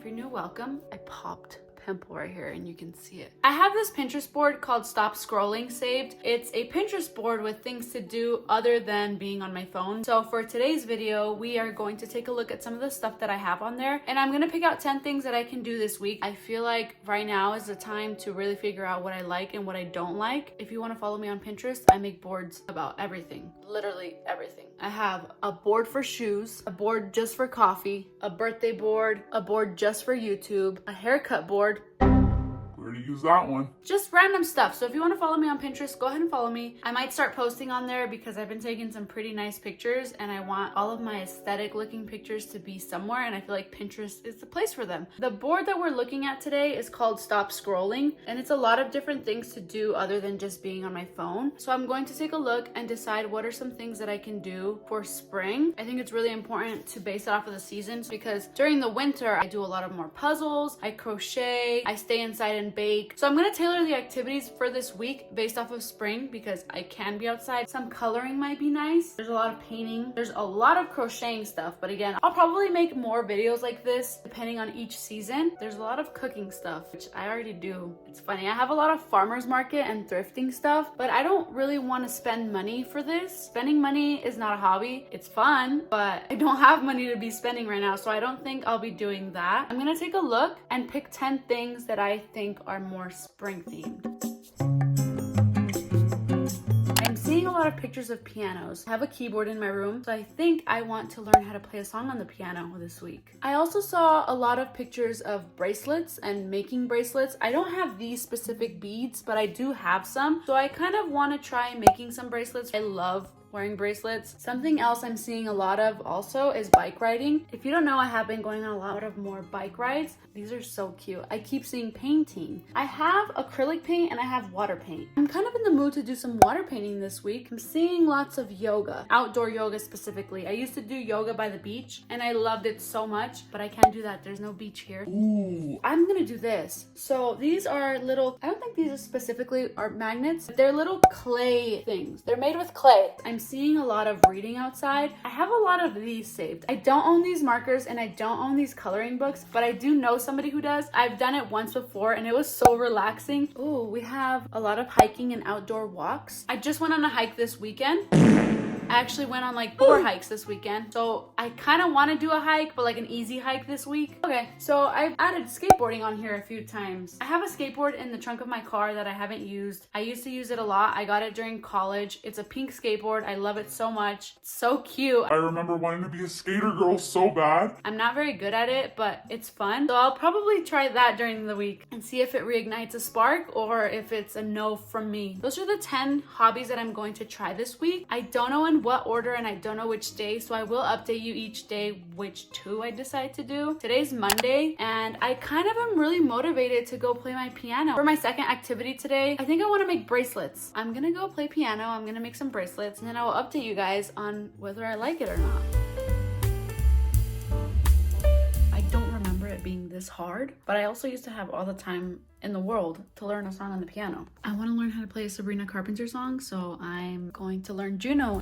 if you're new, welcome. I popped pimple right here and you can see it. I have this Pinterest board called Stop Scrolling saved. It's a Pinterest board with things to do other than being on my phone. So for today's video, we are going to take a look at some of the stuff that I have on there, and I'm gonna pick out 10 things that I can do this week. I feel like right now is the time to really figure out what I like and what I don't like. If you want to follow me on Pinterest, I make boards about everything, literally everything. I have a board for shoes, a board just for coffee, a birthday board, a board just for YouTube, a haircut board. Where to use that one? Just random stuff. So if you want to follow me on Pinterest, go ahead and follow me. I might start posting on there because I've been taking some pretty nice pictures and I want all of my aesthetic looking pictures to be somewhere, and I feel like Pinterest is the place for them. The board that we're looking at today is called Stop Scrolling, and it's a lot of different things to do other than just being on my phone. So I'm going to take a look and decide what are some things that I can do for spring. I think it's really important to base it off of the seasons because during the winter, I do a lot of more puzzles, I crochet, I stay inside and bake. So I'm gonna tailor the activities for this week based off of spring because I can be outside. Some coloring might be nice. There's a lot of painting. There's a lot of crocheting stuff, but again, I'll probably make more videos like this depending on each season. There's a lot of cooking stuff, which I already do. It's funny, I have a lot of farmers market and thrifting stuff, but I don't really want to spend money for this. Spending money is not a hobby. It's fun, but I don't have money to be spending right now, so I don't think I'll be doing that. I'm gonna take a look and pick 10 things that I think are more spring themed. I'm seeing a lot of pictures of pianos. I have a keyboard in my room, so I think I want to learn how to play a song on the piano this week. I also saw a lot of pictures of bracelets and making bracelets. I don't have these specific beads, but I do have some, so I kind of want to try making some bracelets. I love wearing bracelets. Something else I'm seeing a lot of also is bike riding. If you don't know, I have been going on a lot of more bike rides. These are so cute. I keep seeing painting. I have acrylic paint and I have water paint. I'm kind of in the mood to do some water painting this week. I'm seeing lots of yoga, outdoor yoga specifically. I used to do yoga by the beach and I loved it so much, but I can't do that. There's no beach here. Ooh. I'm gonna do this. So these are little, I don't think these are specifically art magnets. They're little clay things. They're made with clay. I'm seeing a lot of reading outside. I have a lot of these saved. I don't own these markers and I don't own these coloring books, but I do know somebody who does. I've done it once before and it was so relaxing. Ooh, we have a lot of hiking and outdoor walks. I just went on a hike this weekend. I actually went on like 4 hikes this weekend. So I kind of want to do a hike, but like an easy hike this week. Okay, so I've added skateboarding on here a few times. I have a skateboard in the trunk of my car that I haven't used. I used to use it a lot. I got it during college. It's a pink skateboard. I love it so much. It's so cute. I remember wanting to be a skater girl so bad. I'm not very good at it, but it's fun. So I'll probably try that during the week and see if it reignites a spark or if it's a no from me. Those are the 10 hobbies that I'm going to try this week. I don't know in what order and I don't know which day, so I will update you each day which 2 I decide to do. Today's Monday and I kind of am really motivated to go play my piano. For my second activity today, I think I want to make bracelets. I'm gonna go play piano, I'm gonna make some bracelets, and then I will update you guys on whether I like it or not. I don't remember it being this hard, but I also used to have all the time in the world to learn a song on the piano. I want to learn how to play a Sabrina Carpenter song, so I'm going to learn Juno.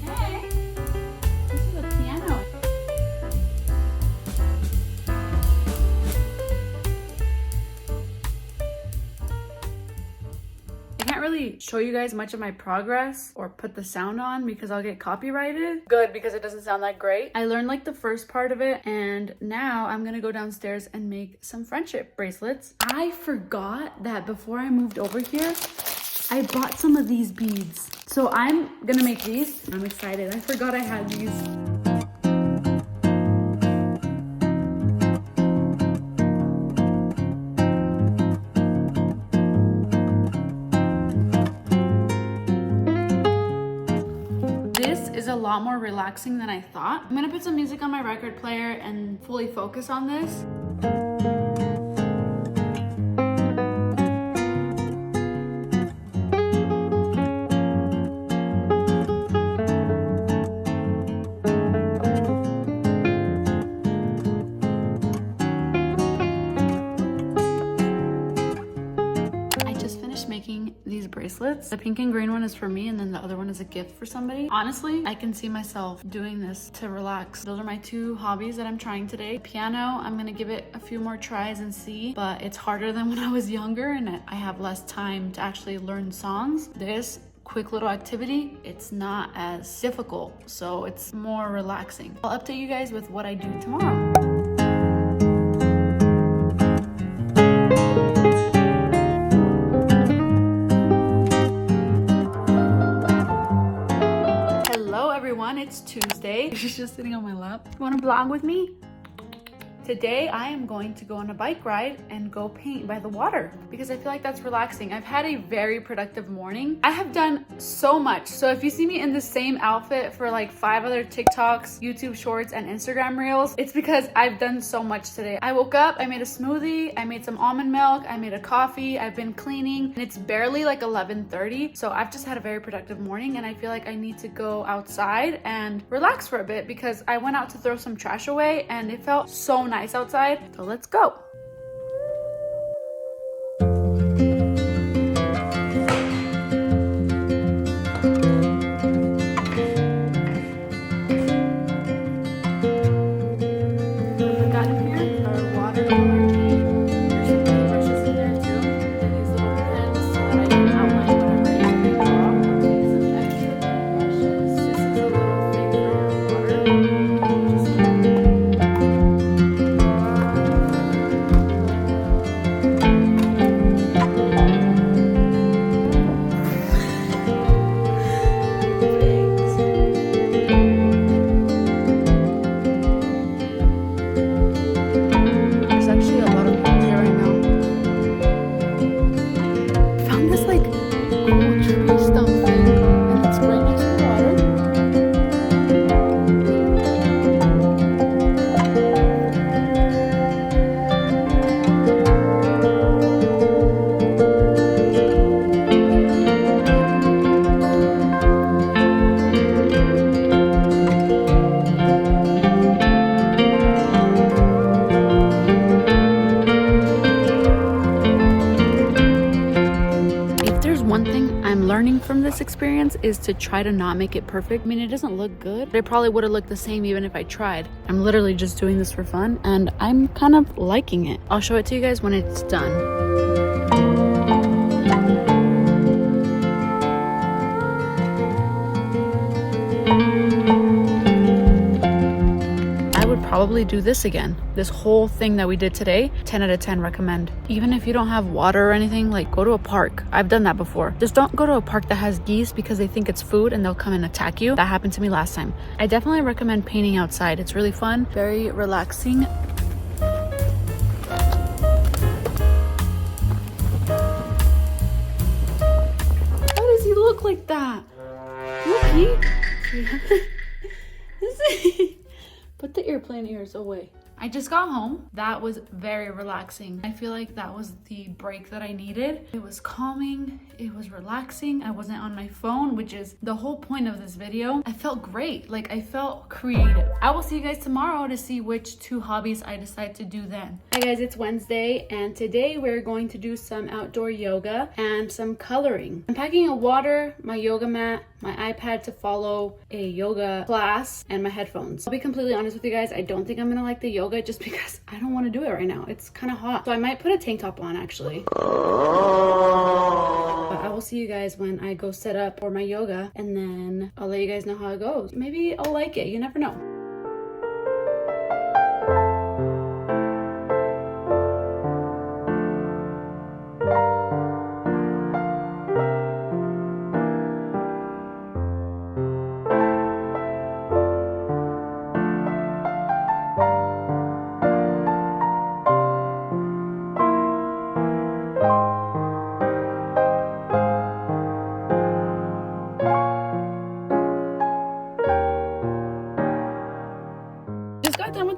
Hey, this is a piano. I can't really show you guys much of my progress or put the sound on because I'll get copyrighted. Good, because it doesn't sound that great. I learned like the first part of it and now I'm gonna go downstairs and make some friendship bracelets. I forgot that before I moved over here, I bought some of these beads. So I'm gonna make these. I'm excited. I forgot I had these. A lot more relaxing than I thought. I'm gonna put some music on my record player and fully focus on this. bracelets. The pink and green one is for me, and then the other one is a gift for somebody. Honestly, I can see myself doing this to relax. Those are my two hobbies that I'm trying today. Piano, I'm gonna give it a few more tries and see, but it's harder than when I was younger and I have less time to actually learn songs. This quick little activity, it's not as difficult, so it's more relaxing. I'll update you guys with what I do tomorrow. Hello everyone, it's Tuesday. She's just sitting on my lap. You wanna vlog with me? Today, I am going to go on a bike ride and go paint by the water because I feel like that's relaxing. I've had a very productive morning. I have done so much. So if you see me in the same outfit for like 5 other TikToks, YouTube shorts, and Instagram reels, it's because I've done so much today. I woke up, I made a smoothie, I made some almond milk, I made a coffee, I've been cleaning, and it's barely like 11:30. So I've just had a very productive morning and I feel like I need to go outside and relax for a bit because I went out to throw some trash away and it felt so nice outside. So let's go. From this experience is to try to not make it perfect. I mean, it doesn't look good, but it probably would have looked the same even if I tried. I'm literally just doing this for fun and I'm kind of liking it. I'll show it to you guys when it's done. Probably do this again. This whole thing that we did today, 10 out of 10 recommend. Even if you don't have water or anything, like go to a park. I've done that before. Just don't go to a park that has geese because they think it's food and they'll come and attack you. That happened to me last time. I definitely recommend painting outside. It's really fun, very relaxing. Why does he look like that? Look, Put the airplane ears away. I just got home. That was very relaxing. I feel like that was the break that I needed. It was calming, it was relaxing. I wasn't on my phone, which is the whole point of this video. I felt great, like I felt creative. I will see you guys tomorrow to see which 2 hobbies I decide to do then. Hi guys, it's Wednesday and today we're going to do some outdoor yoga and some coloring. I'm packing a water, my yoga mat, my iPad to follow a yoga class, and my headphones. I'll be completely honest with you guys, I don't think I'm gonna like the yoga just because I don't want to do it right now. It's kind of hot. So I might put a tank top on actually. But I will see you guys when I go set up for my yoga and then I'll let you guys know how it goes. Maybe I'll like it, you never know.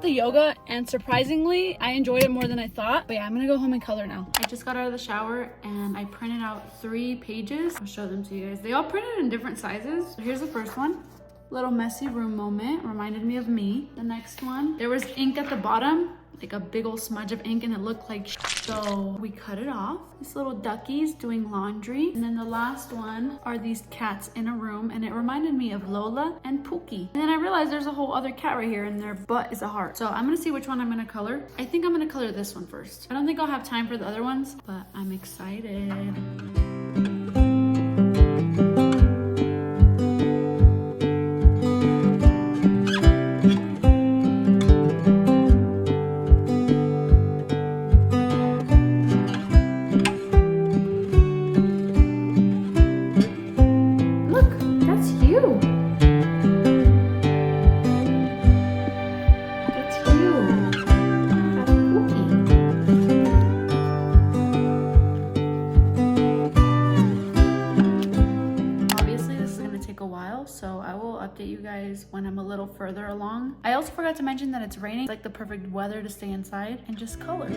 Yoga and surprisingly I enjoyed it more than I thought. But yeah, I'm gonna go home and color now. I just got out of the shower and I printed out 3 pages. I'll show them to you guys. They all printed in different sizes. So here's the first one. Little messy room moment, reminded me of me. The next one, there was ink at the bottom like a big old smudge of ink and it looked like so we cut it off. These little duckies doing laundry. And then the last one are these cats in a room, and it reminded me of Lola and Pookie. And then I realized there's a whole other cat right here and their butt is a heart. So I'm gonna see which one I'm gonna color. I think I'm gonna color this one first. I don't think I'll have time for the other ones, but I'm excited. So I will update you guys when I'm a little further along. I also forgot to mention that it's raining. It's like the perfect weather to stay inside and just color.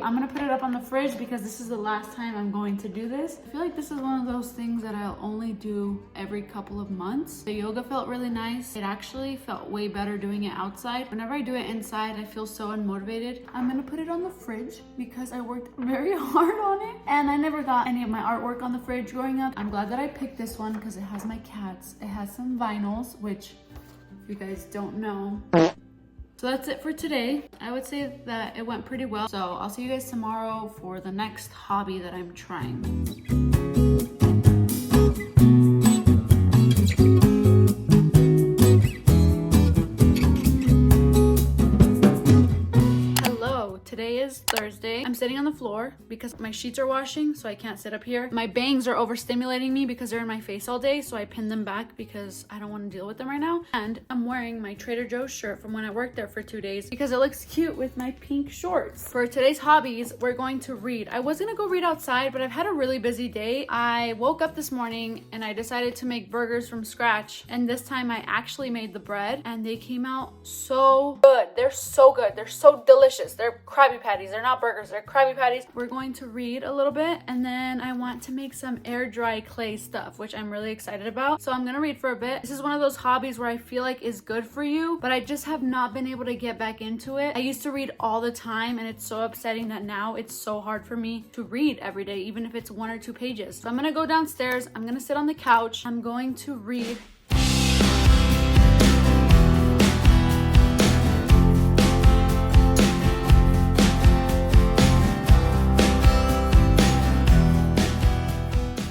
I'm gonna put it up on the fridge because this is the last time I'm going to do this. I feel like this is one of those things that I'll only do every couple of months. The yoga felt really nice. It actually felt way better doing it outside. Whenever I do it inside, I feel so unmotivated. I'm gonna put it on the fridge because I worked very hard on it and I never got any of my artwork on the fridge growing up. I'm glad that I picked this one because it has my cats. It has some vinyls, which if you guys don't know. So that's it for today. I would say that it went pretty well. So I'll see you guys tomorrow for the next hobby that I'm trying. Today is Thursday. I'm sitting on the floor because my sheets are washing, so I can't sit up here. My bangs are overstimulating me because they're in my face all day, so I pin them back because I don't want to deal with them right now. And I'm wearing my Trader Joe's shirt from when I worked there for 2 days because it looks cute with my pink shorts. For today's hobbies, we're going to read. I was gonna go read outside, but I've had a really busy day. I woke up this morning and I decided to make burgers from scratch, and this time I actually made the bread and they came out so good. They're so good. They're so delicious. They're Krabby Patties. They're not burgers, they're Krabby Patties. We're going to read a little bit and then I want to make some air dry clay stuff, which I'm really excited about. So I'm gonna read for a bit. This is one of those hobbies where I feel like is good for you, but I just have not been able to get back into it. I used to read all the time and it's so upsetting that now it's so hard for me to read every day, even if it's 1 or 2 pages. So I'm gonna go downstairs, I'm gonna sit on the couch, I'm going to read.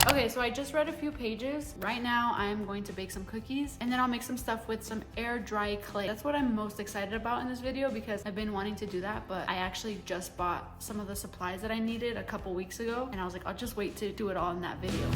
Okay, so I just read a few pages. Right now, I'm going to bake some cookies and then I'll make some stuff with some air dry clay. That's what I'm most excited about in this video because I've been wanting to do that, but I actually just bought some of the supplies that I needed a couple weeks ago and I was like, I'll just wait to do it all in that video.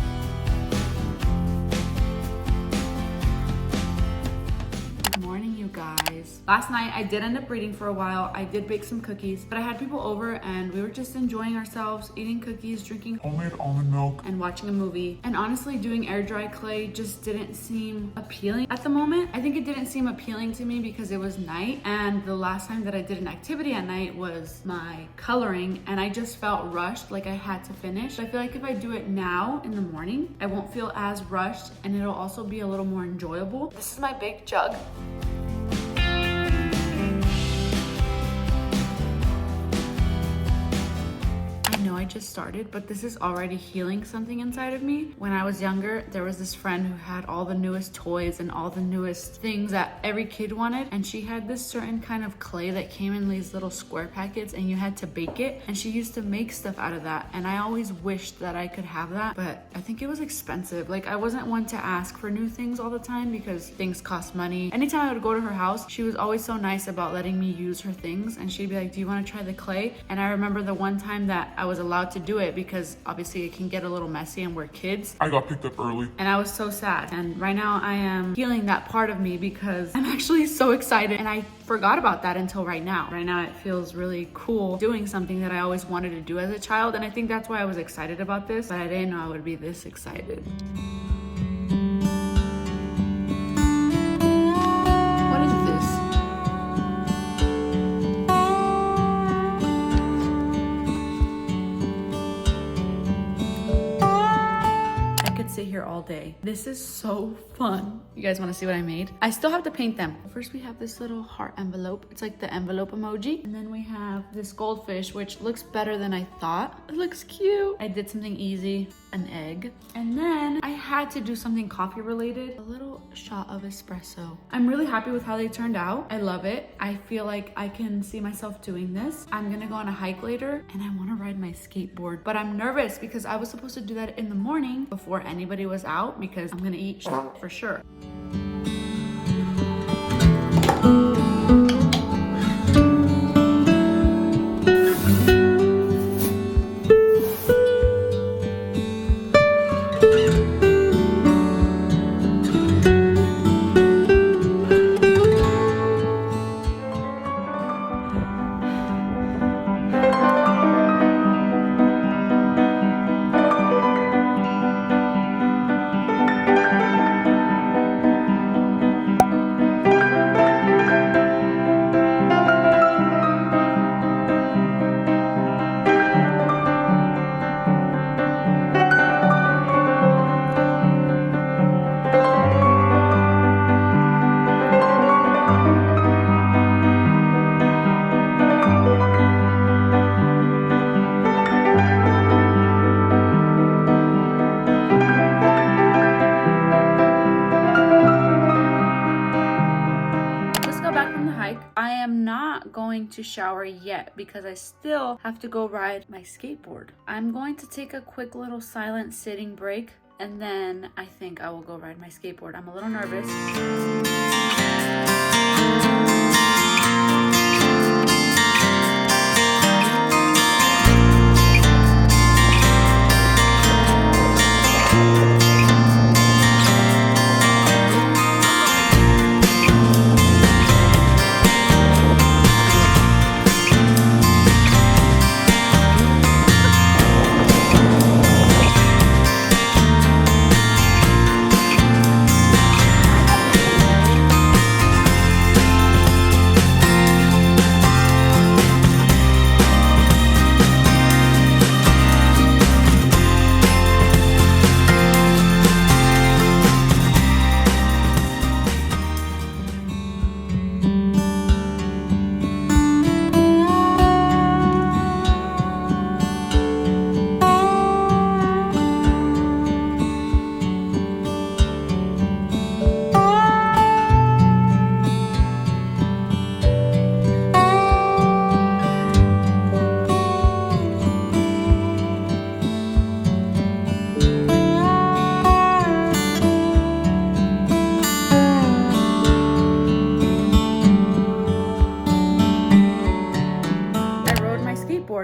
Morning, you guys. Last night I did end up reading for a while. I did bake some cookies, but I had people over and we were just enjoying ourselves, eating cookies, drinking Homemade almond milk. and watching a movie. And honestly, doing air dry clay just didn't seem appealing at the moment. I think it didn't seem appealing to me because it was night, and the last time that I did an activity at night was my coloring and I just felt rushed, like I had to finish. I feel like if I do it now in the morning, I won't feel as rushed and it'll also be a little more enjoyable. This is my big jug. just started, but this is already healing something inside of me. When I was younger, there was this friend who had all the newest toys and all the newest things that every kid wanted, and she had this certain kind of clay that came in these little square packets and you had to bake it, and she used to make stuff out of that. And I always wished that I could have that, but I think it was expensive. Like, I wasn't one to ask for new things all the time because things cost money. Anytime I would go to her house, she was always so nice about letting me use her things, and she'd be like, do you want to try the clay? And I remember the one time that I was allowed to do it, because obviously it can get a little messy and we're kids. I got picked up early. And I was so sad. And right now I am healing that part of me because I'm actually so excited, and I forgot about that until right now. Right now it feels really cool doing something that I always wanted to do as a child, and I think that's why I was excited about this, but I didn't know I would be this excited. What is this? I could sit here all day. This is so fun. You guys want to see what I made? I still have to paint them. First we have this little heart envelope. It's like the envelope emoji. And then we have this goldfish, which looks better than I thought. It looks cute. I did something easy, an egg. And then I had to do something coffee related. A little shot of espresso. I'm really happy with how they turned out. I love it. I feel like I can see myself doing this. I'm gonna go on a hike later, and I want to ride my skateboard. But I'm nervous because I was supposed to do that in the morning before anybody was out, because I'm gonna eat for sure. I am not going to shower yet because I still have to go ride my skateboard. I'm going to take a quick little silent sitting break, and then I think I will go ride my skateboard. I'm a little nervous.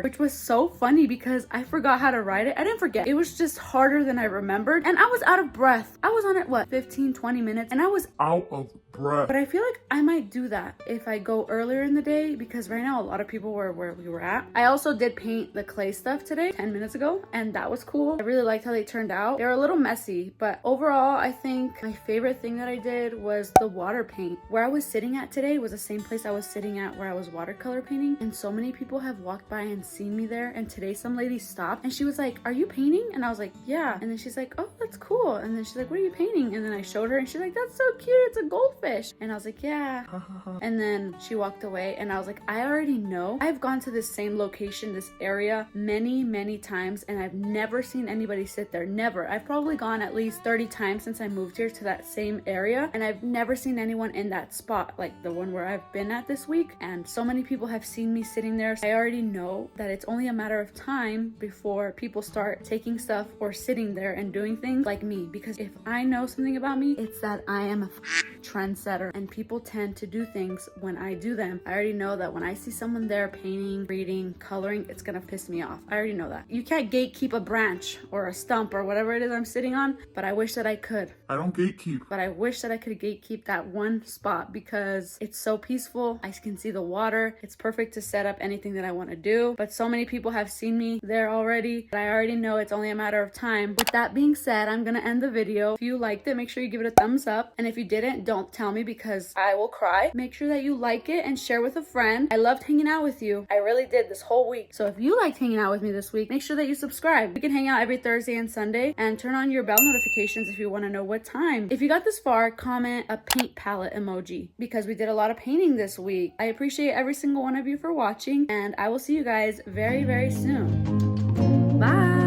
Which was so funny because I forgot how to ride it. I didn't forget. It was just harder than I remembered. And I was out of breath. I was on it, what, 15, 20 minutes? And I was Out of breath. But I feel like I might do that if I go earlier in the day, because right now a lot of people were where we were at. I also did paint the clay stuff today, 10 minutes ago, and that was cool. I really liked how they turned out. They were a little messy, but overall, I think my favorite thing that I did was the water paint. Where I was sitting at today was the same place I was sitting at where I was watercolor painting, and so many people have walked by and even seen me there. And today some lady stopped and she was like, are you painting? And I was like, yeah. And then she's like, oh, that's cool. And then she's like, what are you painting? And then I showed her and she's like, that's so cute, it's a goldfish. And I was like, yeah. And then she walked away and I was like, I already know. I've gone to this same location, this area many times, and I've never seen anybody sit there. Never. I've probably gone at least 30 times since I moved here to that same area, and I've never seen anyone in that spot, like the one where I've been at this week. And so many people have seen me sitting there. I already know that it's only a matter of time before people start taking stuff or sitting there and doing things like me, because if I know something about me, it's that I am a trendsetter, and people tend to do things when I do them. I already know that when I see someone there painting, reading, coloring, it's gonna piss me off. I already know that. You can't gatekeep a branch or a stump or whatever it is I'm sitting on, but I wish that I could. I don't gatekeep. But I wish that I could gatekeep that one spot because it's so peaceful. I can see the water. It's perfect to set up anything that I want to do. But so many people have seen me there already that I already know it's only a matter of time. With that being said, I'm gonna end the video. If you liked it, make sure you give it a thumbs up. And if you didn't, don't tell me because I will cry. Make sure that you like it and share with a friend. I loved hanging out with you. I really did this whole week. So if you liked hanging out with me this week, make sure that you subscribe. We can hang out every Thursday and Sunday, and turn on your bell notifications if you want to know what time. If you got this far, comment a paint palette emoji because we did a lot of painting this week. I appreciate every single one of you for watching, and I will see you guys very soon. Bye.